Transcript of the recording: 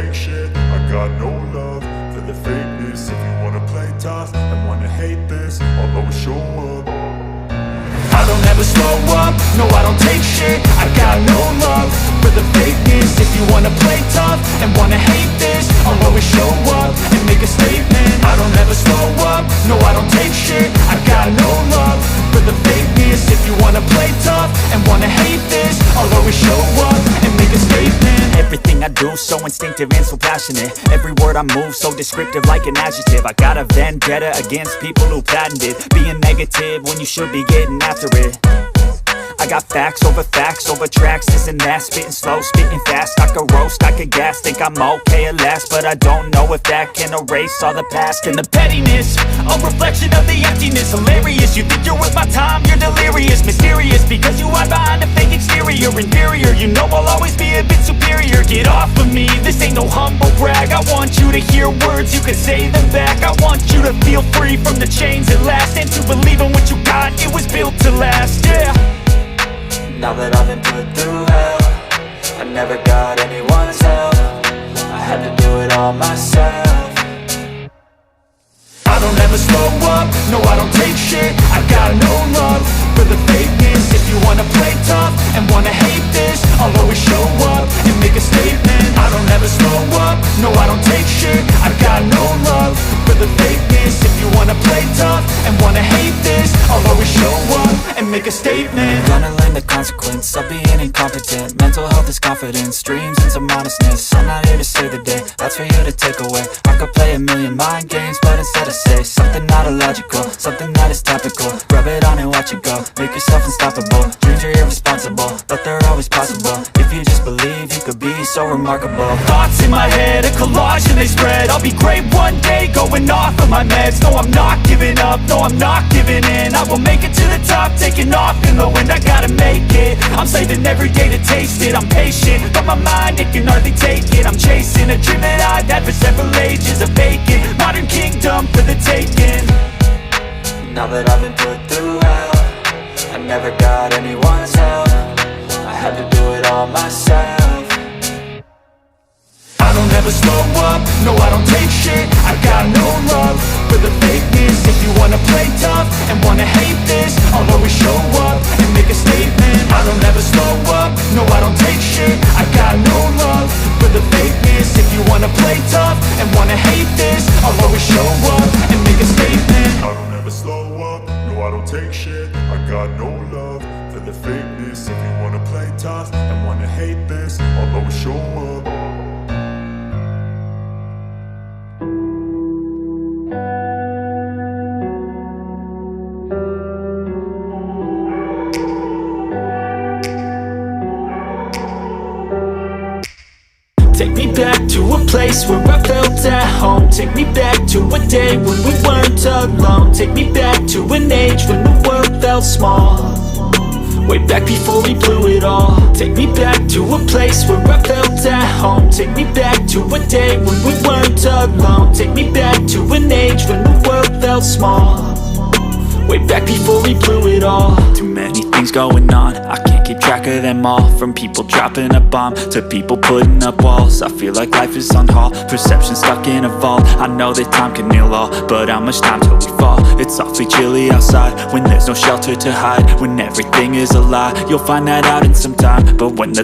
take shit. I got no love for the fakeness. If you wanna play tough and wanna hate this, I'll always show up. I don't ever slow up, no I don't take shit. I got no love for the fakeness. If you wanna play tough and wanna hate this, I'll always show up and make a statement. I don't ever slow up, no I don't take shit. I got no love for the fakeness. If you wanna play tough and wanna hate this, I'll always show up and make a statement. Everything I do so instinctive and so passionate. Every word I move so descriptive like an adjective. I got a vendetta against people who patented being negative when you should be getting after it. I got facts over tracks, this and that. Spitting slow, spitting fast, I could roast, I could gas. Think I'm okay at last, but I don't know if that can erase all the past. And the pettiness, a reflection of the emptiness. Hilarious, you think you're worth my time, you're delirious. Mysterious, because you hide behind a fake exterior. Inferior, you know I'll always be a bit superior. Get off of me, this ain't no humble brag. I want you to hear words, you can say them back. I want you to feel free from the chains at last, and to believe in what you got, it was built to last, yeah. Now that I've been put through hell, I never got anyone's help. I had to do it all myself. I don't ever slow up, no I don't take shit. I got no love for the fakeness. If you wanna play tough and wanna hate this, I'll always show up and make a statement. I don't ever slow up, no I don't take shit. I got no love for the fakeness. If you wanna play tough and wanna hate this, I'll always show up and make a statement. Gonna learn the consequence of being incompetent. Mental health is confidence, dreams and some honestness. I'm not here to save the day, that's for you to take away. I could play a million mind games, but instead I say something not illogical, something that is topical. Rub it on and watch it go, make yourself unstoppable. Dreams are irresponsible, but they're always possible. If you just believe, you could be so remarkable. Thoughts in my head, a collage and they spread. I'll be great one day, going off of my meds. No, I'm not giving up, no, I'm not giving in. I will make it to the top, taking off in the wind. I gotta make it, I'm saving every day to taste it. I'm patient, but my mind, it can hardly take it. I'm chasing a dream that I've had for several ages. A vacant, modern kingdom for the taking. Now that I've been put through hell, I never got anyone's help. I had to do it all myself. I don't ever slow up, no I don't take shit. I got no love for the fakeness. If you wanna play tough and wanna hate this, I'll always show up and make a statement. I don't ever slow up, no I don't take shit. I got no love for the fakeness. If you wanna play tough and wanna hate this, I'll always show up and make a statement. I don't ever slow up, no I don't take shit. I got no love for the fakeness. If you wanna play tough and wanna hate this, I'll always show up. Take me back to a place where I felt at home. Take me back to a day when we weren't alone. Take me back to an age when the world felt small. Way back before we blew it all. Take me back to a place where I felt at home. Take me back to a day when we weren't alone. Take me back to an age when the world felt small. Way back before we blew it all. Too many things going on, I can't keep track of them all. From people dropping a bomb to people putting up walls. I feel like life is on hold, perception stuck in a vault. I know that time can heal all, but how much time till we fall? It's awfully chilly outside, when there's no shelter to hide. When everything is a lie, you'll find that out in some time. But when the